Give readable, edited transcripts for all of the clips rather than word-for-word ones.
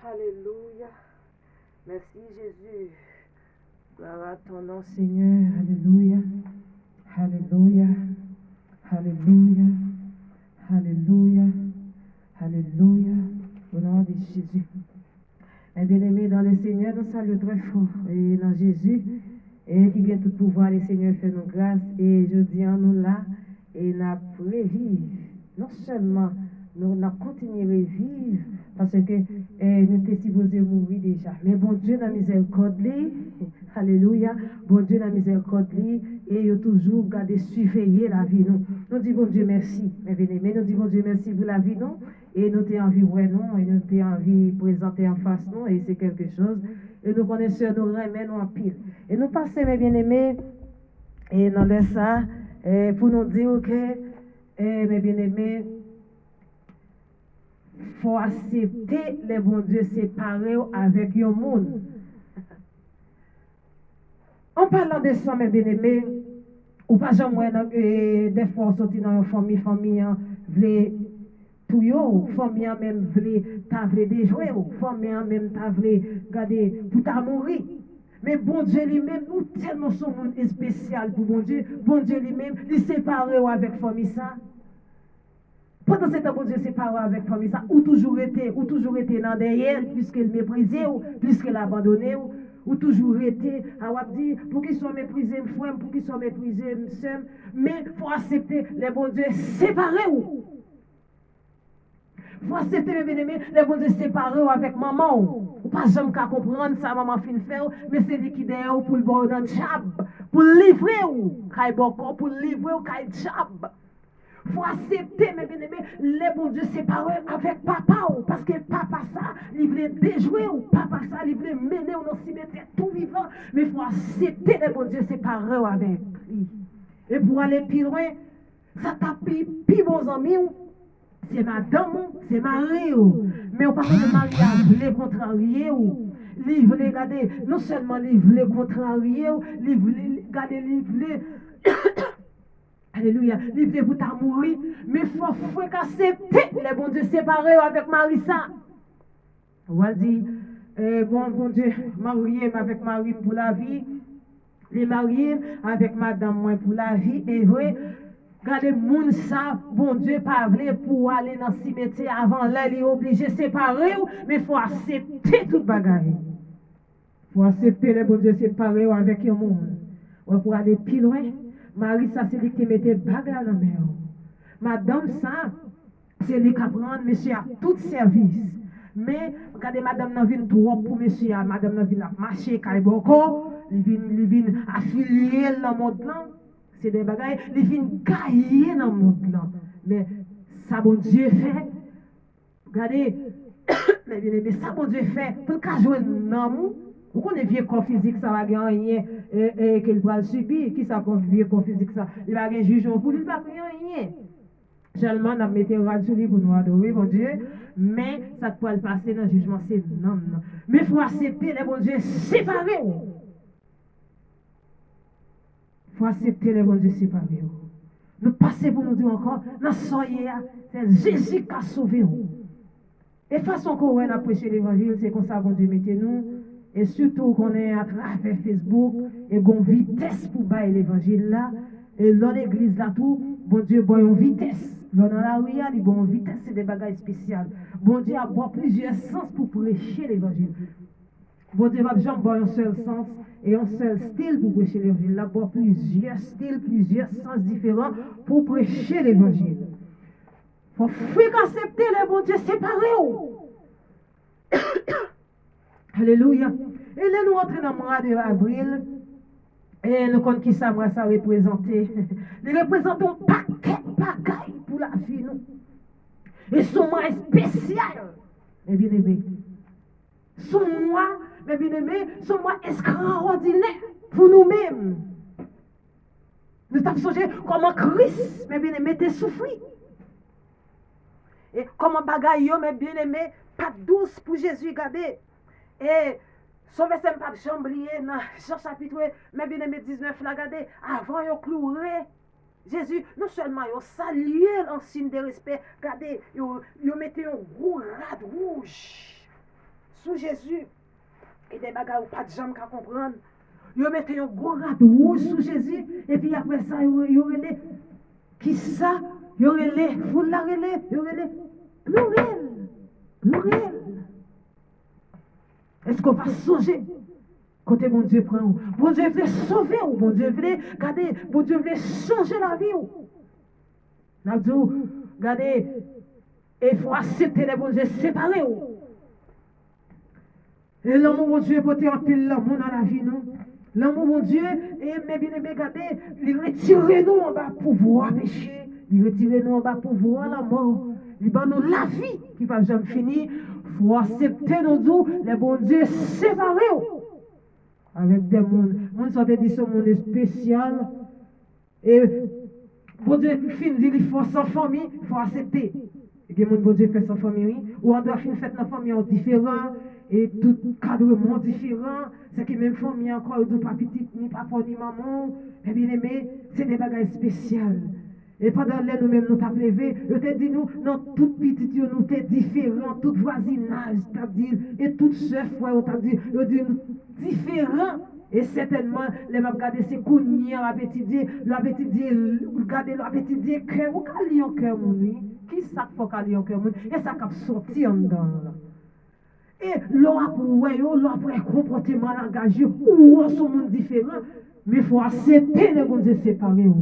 Alléluia. Merci Jésus. Gloire à ton nom Seigneur. Alléluia. Alléluia. Alléluia. Alléluia. Alléluia. Au nom de Jésus. Et bien-aimés dans le Seigneur, nous saluons très fort. Et dans Jésus, et qui vient tout pouvoir, le Seigneur fait nous grâce. Et je dis en nous là, et nous prévivre. Non seulement nous continuons à vivre, parce que nous étions supposés mourir déjà. Mais bon Dieu, dans la miséricorde, alléluia, bon Dieu, dans la miséricorde, et il a toujours gardé, surveiller la vie. Nous disons bon Dieu merci, mes bien-aimés, nous disons bon Dieu merci pour la vie, nous, et nous avons envie, ouais, non, et nous avons envie de présenter en face, nous, et c'est quelque chose. Et nous connaissons nos remèdes en pile. Et nous passons, mes bien-aimés, et dans le ça, pour nous dire que, mes bien-aimés, il faut accepter les bons dieux séparés avec le monde. En parlant de ça, mes bien-aimés, ou pas jamais des fois sortir dans une famille, voulait tout yo, famille même voulait t'avler déjouer, famille même t'avler garder pour ta mourir. Mais bon Dieu lui-même, nous tellement sommes spécial pour bon Dieu lui-même, il séparé avec famille ça. Pendant ce temps, bon Dieu séparé avec famille ça, ou toujours été dans derrière, puisqu'il méprisait, puisqu'il abandonné, ou toujours été, à dire, pour qu'ils soient méprisés, frère, pour qu'ils soient méprisés, sœur, mais il faut accepter les bons dieux séparés. Il faut accepter, mes bien-aimés, les bons dieux séparés avec maman. Ou pas jamais qu'à comprendre ça, maman fin faire, mais c'est liquidé pour le bon dans le job, pour livrer, pour livrer, job. Il faut accepter, mes bien-aimés, les bons dieux séparés avec papa. Parce que papa, ça, il voulait déjouer, ou papa, ça, il voulait mener au cimetière tout vivant. Mais il faut accepter les bons dieux séparés avec lui. Et pour aller plus loin, ça t'a plus bons amis, c'est madame, c'est mari. Mais on parle de mariage, il voulait contrarier. Il voulait garder, non seulement il voulait contrarier, il voulait garder, il voulait. Alléluia. Livrez vous ta mourir. Mais il faut accepter les bons dieux séparés avec Marissa. On va dire, bon Dieu, marié avec Marie pour la vie. Les mariés avec madame moi pour la vie. Et vrai, regardez, moun ça, bon Dieu, pas vrai pour aller dans le cimetière avant là, il est obligé de séparer. Mais il faut accepter toute bagaille. Il faut accepter les bons dieux séparés avec le monde. Pour aller plus loin. Marie, ça, c'est lui qui mettait bagarre dans la mer. Madame, ça, c'est lui qui prend monsieur à tout service. Mais, regardez, madame n'a vient trop pour monsieur, madame n'a vient marcher, il vient affilier dans le monde là. C'est des bagailles, il vient gailler dans le monde là. Mais, ça, bon Dieu fait, regardez, mais ça, bon Dieu fait, pour qu'il joue un amour. Vous connaissez vieux corps physique, ça va gagner qu'il va subir. Qui ça qu'on vieux corps physique ça? Il va gagner jugement pour lui, il va rien. Seulement, on a mis un sur lui pour nous adorer, mon Dieu. Mais ça peut le passer dans le jugement, c'est non. Mais il faut accepter les bons dieux séparés. Il faut accepter les bons dieux séparés. Nous passons pour nous dire encore, dans soyez, c'est Jésus qui a sauvé. Et façon qu'on a prêché l'évangile, c'est comme ça, bon Dieu, mettez-nous. Et surtout qu'on est à travers Facebook et qu'on vitesse pour bailler l'évangile là. Et dans l'église là tout, bon Dieu, bon une vitesse. Dans la rue, il bon vitesse, c'est des bagages spéciales. Bon Dieu a bon plusieurs sens pour prêcher l'évangile. Bon Dieu va jamais bon un seul sens et un seul style pour prêcher l'évangile. Là, bon plusieurs styles, plusieurs sens différents pour prêcher l'évangile. Il faut accepter les bons dieux séparés. Alléluia. Et là, nous entrons dans le mois d'avril. Et nous comptons qui ça représente. Il représente un paquet de bagailles pour la vie. Et son mois spécial. Mes bien-aimés. Son mois, mes bien-aimés, son mois extraordinaire pour nous-mêmes. Nous avons songé comment Christ, mes bien-aimés, était souffert. Et comment bagaille, mes bien-aimés, pas douce pour Jésus, regardez. Et son verset pas de chambrier dans Jean chapitre, mais bien aimé 19, regardez, avant de clouer, Jésus, non seulement il salué en signe de respect, regardez, il mettait un gros rad rouge sous Jésus. Et des bagages ou pas de jambes qu'à comprendre. Ils mettent un gros rat rouge sous Jésus. Et puis après ça, ils relèvent. Qui ça? Ils relèvent. Vous la relèvez. Ils relèvent. Pluriel. Est-ce qu'on va songer? Côté mon Dieu prend ou. Bon Dieu veut sauver ou. Bon Dieu veut, regardez, bon Dieu veut changer la vie ou. N'a dit, regardez, il faut accepter les bons Dieu séparés ou. Et l'amour mon Dieu porté en pile l'amour dans la vie, non? L'amour mon Dieu, et mais bien aimé, regardez, il retire nous en bas pouvoir pécher, il retire nous en bas pouvoir la mort, il va nous la vie qui va jamais finir. Il faut accepter nos doux, les bons dieux séparés avec des mondes. Mon sont dit ce monde spécial. Et bon Dieu finit, il faut sans famille, il faut accepter. Et que mon bon Dieu fait sans famille, ou on doit finir faire dans famille différent. Et tout cadrement différent, c'est que même famille encore, ou pas petite, ni papa, ni maman, mais bien aimé, c'est des bagages spéciaux. Et pendant l'air, nous-mêmes, nous t'avons levé, je t'ai dit, nous, dans toute petite, nous t'es différents, tout voisinage, t'as dit, et tout chef, t'as dit, nous différents. Et certainement, les m'a regardé, c'est qu'on y a l'appétit, regardez l'appétit, cœur, ou qu'à lier en cœur, mon nuit, qui ça faut qu'à lier en cœur, mon et ça qu'a sorti en dedans. Et l'on après comportement engagé, ou on sont monde différent, mais il faut accepter les bons séparés. Il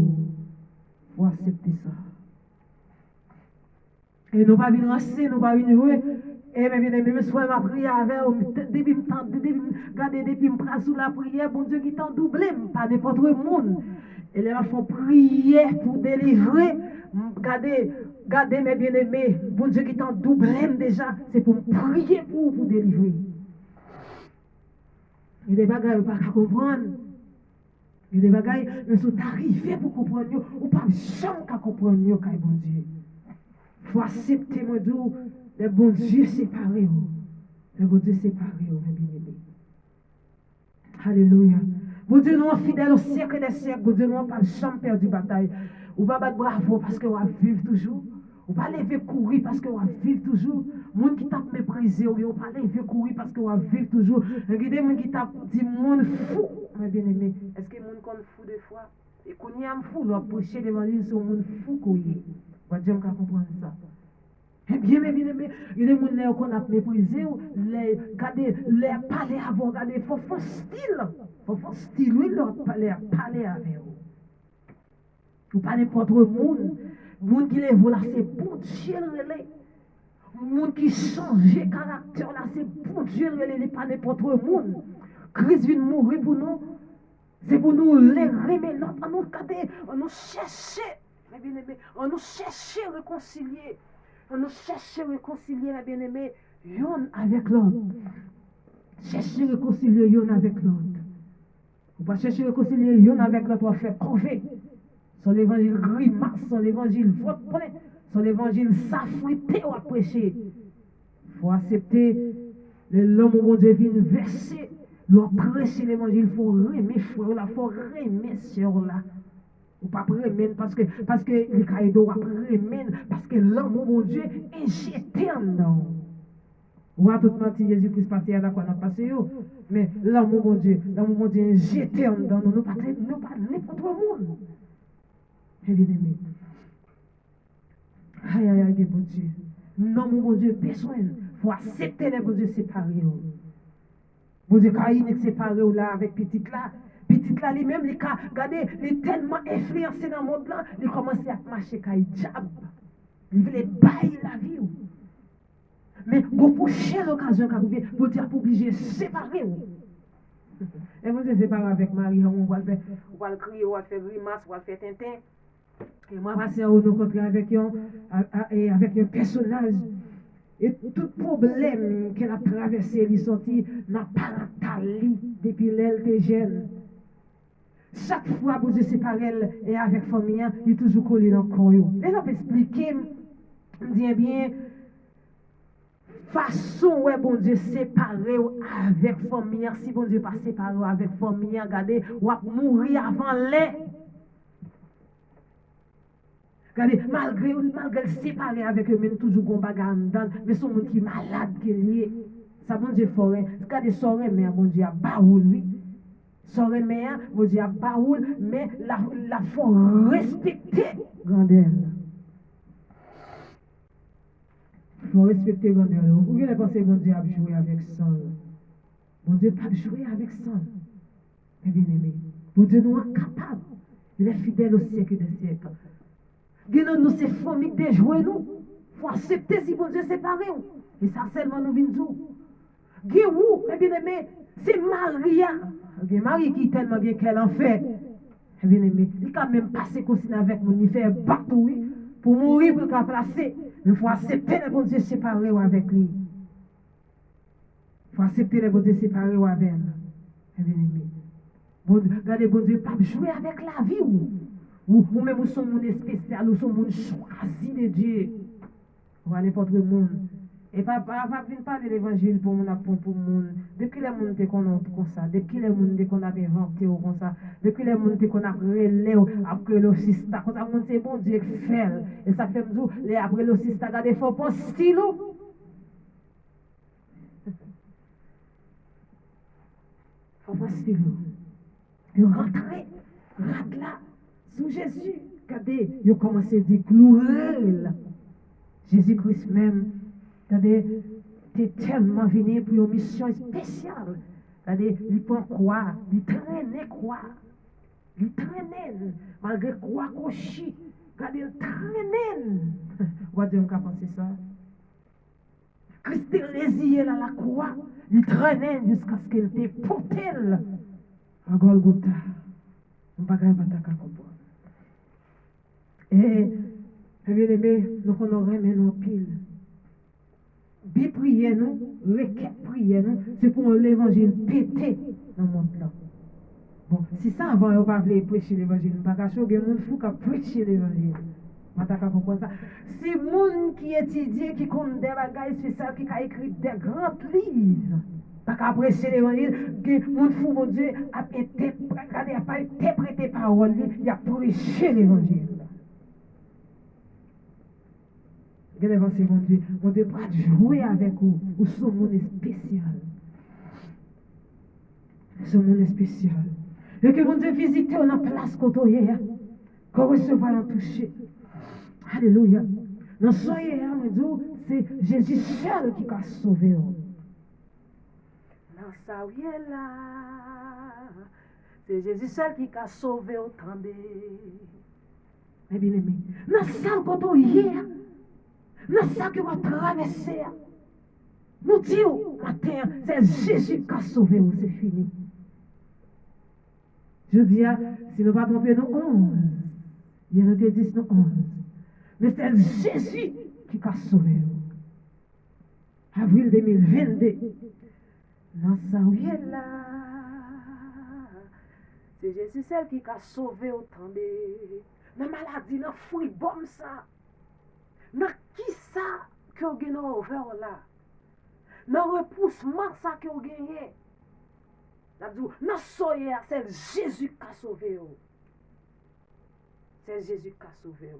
faut accepter ça. Et nous pas venir lancer, nous pas venir jouer. Et même soir, ma prière avec depuis me prends sous la prière, bon Dieu qui t'en doublé, pas n'importe quel monde. Et les enfants prier pour délivrer. Gardez mes bien-aimés, bon Dieu qui t'en doublé déjà, c'est pour prier pour vous délivrer. Il y a des bagages pas comprendre. Il y a des bagages, mais sont arrivés pour comprendre, ou pas jamais qu'à comprendre, quand bon Dieu. Il faut accepter, mon Dieu, les bons dieux séparés. Les bons dieux séparés, mes bien-aimés. Alléluia. Bon Dieu, nous sommes fidèles au siècle des siècles. Bon Dieu, nous n'avons pas jamais perdu bataille. Ou pas battre bravo parce qu'on va vivre toujours. Ou pas lever courir parce qu'on va vivre toujours. Monde qui t'a méprisé, ou pas lever courir parce qu'on va vivre toujours. Regardez, monde qui t'a dit monde fou, mes bien-aimés. Est-ce que monde qu'on fou des fois? Et qu'on y a un fou, on va prêcher l'évangile sur monde fou qu'on y est. On va dire qu'on comprendre ça. Eh bien, mes bien-aimés, il y a des gens qu'on a méprisé, les parler avant, regardez, il faut faire style, oui, leur parler avec eux. Ou pas n'importe où, monde qui les voit là, c'est bon Dieu, monde qui change de caractère là, c'est bon Dieu, pas n'importe où, Christ vient mourir pour nous, c'est pour nous les remettre, on nous chercher, mes bien-aimés, on nous chercher réconcilier. On nous cherche à réconcilier, mes bien-aimés, l'un avec l'autre. Chercher à réconcilier l'un avec l'autre. Ou pas chercher à réconcilier l'un avec l'autre, on va faire crever. Son évangile grimace, son évangile vote plein, son évangile s'affriter ou à prêcher. Il faut accepter l'homme au bon Dieu vient verser, leur prêcher l'évangile, il faut remettre frère là, il faut remettre sœur là. Ou pas remettre parce que les caïdos va remettre parce que l'amour mon Dieu est jeté en dedans. Ou à tout moment Jésus-Christ passé à la quoi n'a passé mais l'amour mon Dieu est jeté en dedans. Nous pas n'importe monde. Évidemment. Aïe, bon Dieu. Non, mon Dieu, besoin. Il faut accepter les bon Dieu séparés. Bon Dieu, Caïn est séparé là avec petite là. Petite là, lui-même, regardez, il est tellement influencé dans le monde là, il commence à marcher comme diable. Il veut bailler la vie. Mais vous prochaine l'occasion pour dire pour obliger séparer. Et vous êtes séparé avec Marie, on va le crier, on va faire grimace, on va faire tintin. Et moi, passer au rencontrer avec un personnage. Et tout problème qu'elle a traversé, il est sorti dans parental depuis l'elle était jeune. Chaque fois que vous séparez elle et avec famille, il est toujours collé dans le corps. Et je peux expliquer, je dis bien, façon où bon Dieu séparé avec famille, si bon Dieu pas séparé avec famille, regardez, ou va mourir avant l'air. Regardez, malgré séparé avec eux, même toujours qu'on bagarre dedans, mais son monde qui est malade, qui est lié. Ça, bon Dieu, forêt. Regardez, soirée, mais bon Dieu, à baoul, oui. Soirée, mais bon Dieu, à baoul, mais la faut respecter grandeur. Il faut respecter grandeur. Vous voulez penser, bon Dieu, à jouer avec ça. Bon Dieu, pas jouer avec ça. Mais bien aimé, bon Dieu, nous sommes capables. Il est fidèle au siècle des siècles. Nous, c'est famille de jouer, nous. Il faut accepter si bon Dieu séparé. Et ça seulement nous vient de Guéou, bien aimé, c'est Maria. Marie qui est tellement bien qu'elle en fait. Bien aimé, il a même passé cosine avec nous, il fait bateau, oui, pour mourir, pour le placer. Mais il faut accepter les bon Dieu séparés avec lui. Il faut accepter les bon Dieu séparés avec elle. Bien aimé. Regardez, bon Dieu, pas jouer avec la vie ou même nous sommes monde spécial, nous sommes monde choisi de Dieu. Ou à n'importe quel monde. Et papa va venir parler de l'évangile pour mon apprendre pour monde. Depuis les monde te qu'on comme ça, depuis les monde qu'on a inventé ou comme ça, depuis les monde qu'on a relé après le sista, quand ça monde c'est bon Dieu qui fait. Et ça fait nous les après le sista garder faut pas stylo. Faut pas stylo. Ils rentrent là sous Jésus. Regardez, ils ont commencé à dire clouer. Jésus-Christ même, regardez, tu es tellement venu pour une mission spéciale. Regardez, il prend quoi? Il traîne quoi? Il traîne, malgré quoi qu'on chie. Regardez, il traîne. On va dire qu'on a pensé ça. Christ est résilié à la croix. Il traîne jusqu'à ce qu'il te porté à Golgotha. On ne peut pas comprendre. Et, bien aimé, nous honorons nos piles. Bi prier nous, requête prier nous, c'est pour l'évangile pété dans le monde là. Bon, si ça avant, on ne va pas prêcher l'évangile, on ne va pas il y a des gens qui prêcher l'évangile. On va comprendre ça. C'est les gens qui étudient, qui connaissent des bagages spéciaux, qui ont écrit des grands livres. Pas qu'à prêcher l'évangile, que mon fou, mon Dieu, a pas interprété parole, il a prêché l'évangile. Regardez, mon Dieu, pas jouer avec vous, ou ce monde spécial. Ce monde spécial. Et que mon Dieu visite on a place quand hier, qu'on recevra en toucher. Alléluia. Dans ce hier, c'est Jésus seul qui a sauvé. Dans ça, oui, là, c'est Jésus seul qui a sauvé autant de. Mais bien aimé, dans ça, quand hier, dans ça que va traverser, nous disons, matin, c'est Jésus qui a sauvé, c'est fini. Je dis, si nous ne pas tromper, nous 11. Il y en a 10, nous 11. Mais c'est Jésus qui a sauvé. Avril 2022. Dans ça, oui, là. C'est Jésus seul qui a sauvé autant de. Dans la maladie, dans le fruit bon ça. Dans qui ça que vous avez ouvert là? Dans le repoussement ça que vous avez gagné. Dans soya, c'est Jésus qui a sauvé. C'est Jésus qui a sauvé.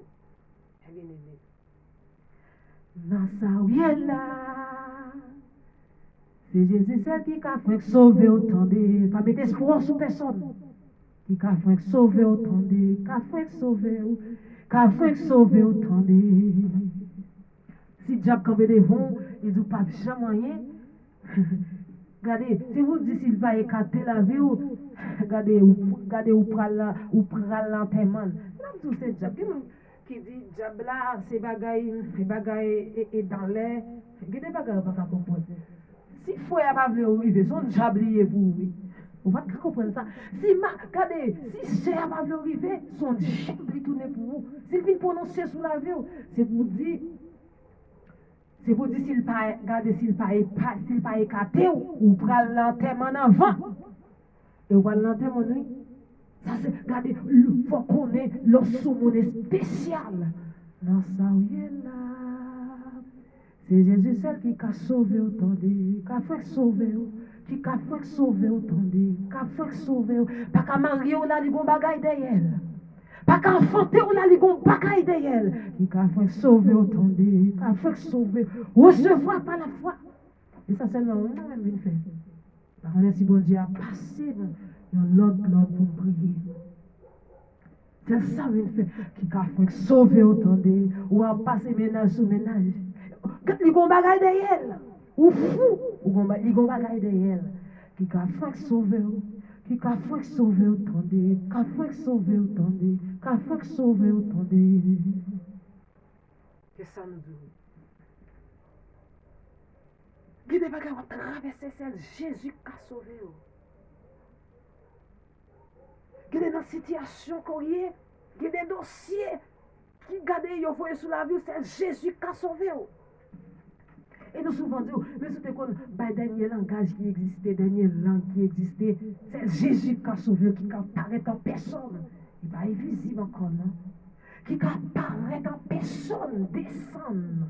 Bien aimé. Dans ça, oui, là. C'est Jésus seul qui a fait sauver autant de. Pas mettre espoir sur personne. Qui a fait sauver autant de. Qui a fait sauver. Qui a fait sauver autant de. Si Diable campé devant, il dit pas jamais rien. Regardez, si vous dites s'il va écarter la vie, regardez, ou prend l'enterrement. Là, tout c'est Diable. Qui dit Diable là, c'est bagaille et dans l'air. Regardez, bagaille pas comprendre. Si faut y pas venir arriver, son Diable lié pour oui. Vous va comprendre ça. Regardez, si c'est pas venir arriver, son Diable tourner pour vous. S'il vient prononcer sur la vie, c'est pour dire. C'est pour dire s'il pas écarté ou prend l'enterrement en avant. Et ou prend l'enterrement, oui. Ça c'est, regardez, il faut qu'on ait le saumon spécial. Dans ça, oui, là. C'est Jésus seul qui a sauvé autant de, qui a fait sauver, qui a fait sauver autant de, qui a fait sauver. Pas qu'à marier ou là, il y a un bagaille derrière. Pas qu'à enfanter ou là, il y a un bagaille derrière. Qui a fait sauver autant de, qui a fait sauver. Recevoir par la foi. Et ça seulement moi-même je fais. Par contre, si bon Dieu a passé dans l'autre pour prier. C'est ça que je fais. Qui a fait sauver autant de. Ou a passé ménage sous ménage. Quand il y a un bagage derrière. Ou fou. Ou il y a un bagage derrière. Qui a fait sauver. Qui a fait sauver autant de. Qui a fait sauver autant de. Qui a fait sauver autant de. C'est ça nous dit. Il y a des bagages qui ont traversé celle Jésus qui a sauvé. Il y a des situations qu'il y a des dossiers qui gardent yon voyé sous la vie, c'est Jésus qui a sauvé. Et nous souvent disons, mais c'est qu'on le dernier langage qui existait, dernier langue qui existait, c'est Jésus qui a sauvé, qui apparaît en personne. Il n'est pas invisible encore, non? Qui apparaît en personne, descend.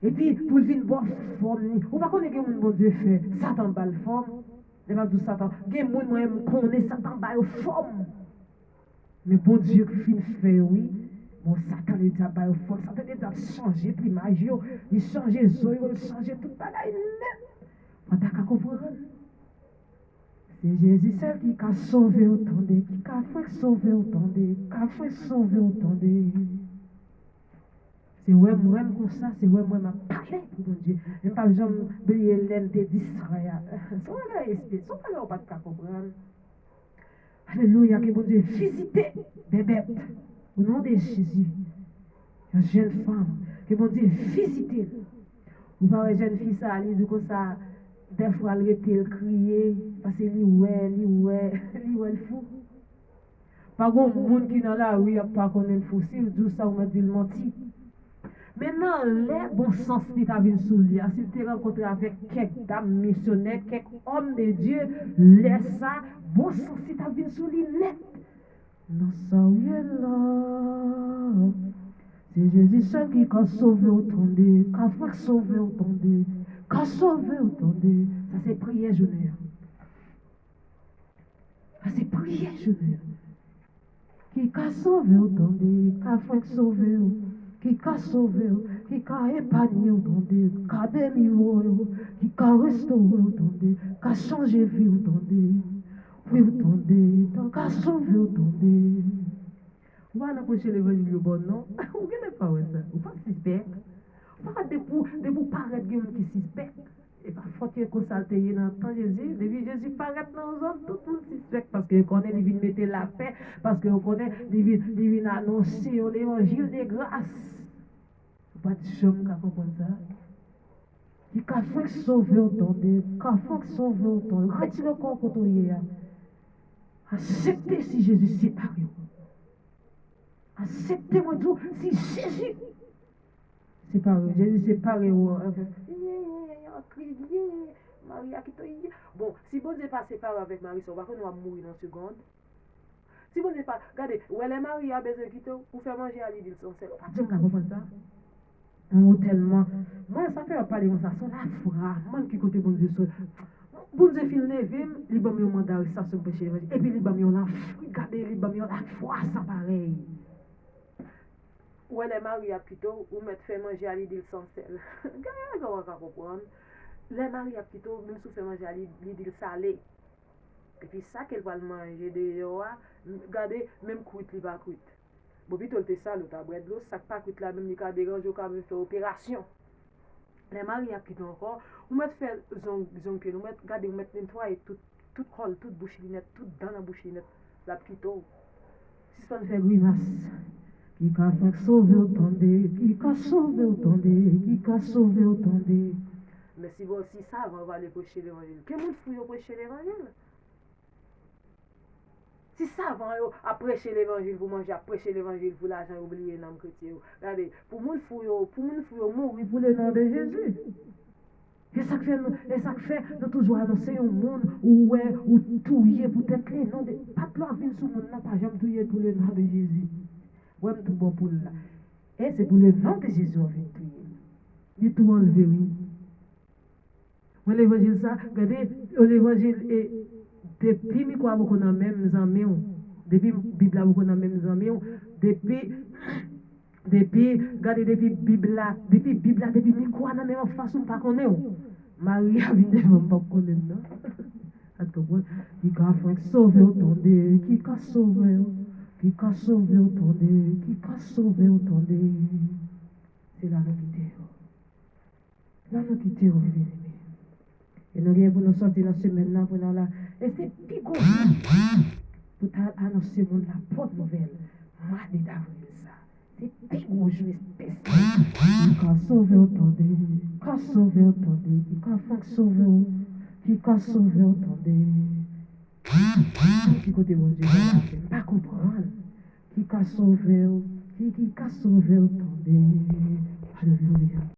Et puis, pour venir voir forme, ou pas connaître que mon Dieu fait, Satan bat le forme. Ne pas tout Satan. Il y a des gens qui connaissent Satan bat le forme. Mais bon Dieu qui finit fait, oui. Bon, Satan est déjà bat le forme. Satan est déjà changé l'image, il change les yeux, il change tout le bagage. On t'a qu'à comprendre. C'est Jésus seul qui a sauvé autant de, qui a fait sauver autant de, qui a fait sauver autant de. C'est moi-même comme ça, c'est moi-même à parler pour mon Dieu. Je ne pas jamais oublier l'aile de d'Israël. Son bagage esprit, son bagage on pas de comprendre. Alléluia, que mon Dieu visite des bêtes au nom de Jésus. Une jeune femme, que mon Dieu visite. Ou pas une jeune fille ça, elle dit comme ça, des fois elle était crier parce que elle fou. Pas grand monde qui dans la rue a pas connaître fou, s'il dit ça ou me dit menti. Maintenant, les bons sens qui t'a vu sous lui, si tu rencontres avec quelques dames missionnaires, quelques hommes de Dieu, laisse ça, bon sens qui t'a vu sous lui net. Non, ça, oui, là. C'est Jésus seul qui a sauvé autant de, qui a fait sauver autant de, qui a sauvé autant de. Ça, c'est prière journée. Ça, c'est prière journée. Qui a sauvé autant de, qui a fait sauver autant de. Qui a sauvé, qui a épargné autant de, qui a délivré, qui a restauré autant de, qui a changé vie autant de, oui autant de, qui a sauvé autant de. Vous allez approcher l'évangile bon, non? Vous ne pas ça, vous pas suspect. Vous pas de pour paraître qui suspect. Et parfois que vous saltez dans le temps Jésus, depuis Jésus paraît dans nos zones, tout le monde suspect parce que vous connaissez, il vient mettre la paix, parce que vous connaissez, il vient annoncer l'évangile de grâce. Pas de chôme qui comprend ça. Qui a fait sauver autant de, qui a fait sauver autant de. Retirez le corps quand on y est. Acceptez si Jésus sépare. Acceptez-moi tout si Jésus sépare. Jésus sépare. Marie a quitté. Bon, si bon Dieu pas séparé avec Marie, on va mourir dans une seconde. Si bon Dieu pas, regardez, où elle est Marie a besoin de quitter pour faire manger à l'île, son sel. Pas de chôme qui comprend ça. Tellement. Moi, ça fait parler comme ça. C'est la foi. Moi, qui côté bon Dieu. Bon Dieu, il lève, il va me demander ça sur le péché. Et puis, il va me la foi. Regardez, il va me la foi, ça pareil. Ou elle est mariée à plutôt, ou mettre fait manger à l'île sans sel. Regardez, on va comprendre. Les mariés à plutôt, même si on fait manger à l'île salée. Et puis, ça qu'elle va manger de regardez, même cuite, il va cuite. Bon, puis, tu as ça, tu as de l'eau, ça pas coûte la même, il y a des gens qui ont fait opération. Les maris, qui encore, vous mettez faire zong, vous mettez, vous mettez nettoyer tout col, toute bouchelinette, tout dans la bouchelinette, la petite eau. Si ça ne fait grimace, qui a fait sauver autant de, qui a sauvé autant de, qui a sauvé autant de. Mais si vous aussi ça, on va aller prêcher l'évangile. Quel monde fouille au prêcher l'évangile? Si ça avant à prêcher l'évangile, vous mangez à prêcher l'évangile pour l'argent oublié dans le chrétien. Regardez, pour mon fouille, mourir pour le nom de Jésus. Et ça fait, nous toujours annoncer au monde où touiller peut-être les noms de. Pas de l'envie sur le monde, pas jamais touiller pour le nom de Jésus. Ouais, tout bon pour là. Et c'est pour le nom de Jésus qu'on vient touiller. Il tout enlevé, oui. Ouais, l'évangile, ça, regardez, l'évangile est. Depuis que nous avons même amis, depuis la Bible nous avons même amis, depuis Depuis Bible là, depuis micro, on a même façon pas connaître. Marie a vu même pas connaître, non? Qui a fait sauver autant de, qui a sauvé, autant de, qui a sauvé autant de. C'est là nous quittons. Là nous quittons, bien aimé. Et nous viens pour nous sortir dans ce semaine pour nous là. Et c'est plus gros pour annoncer la bonne nouvelle. Mardi d'avril ça. C'est plus gros jour spécial. Qui a sauvé autant de, qui a sauvé autant de, qui a fait sauver, qui a sauvé autant de. Qui côté bon Dieu là, pas comprendre. Qui a sauvé, qui a sauvé autant de. Alléluia.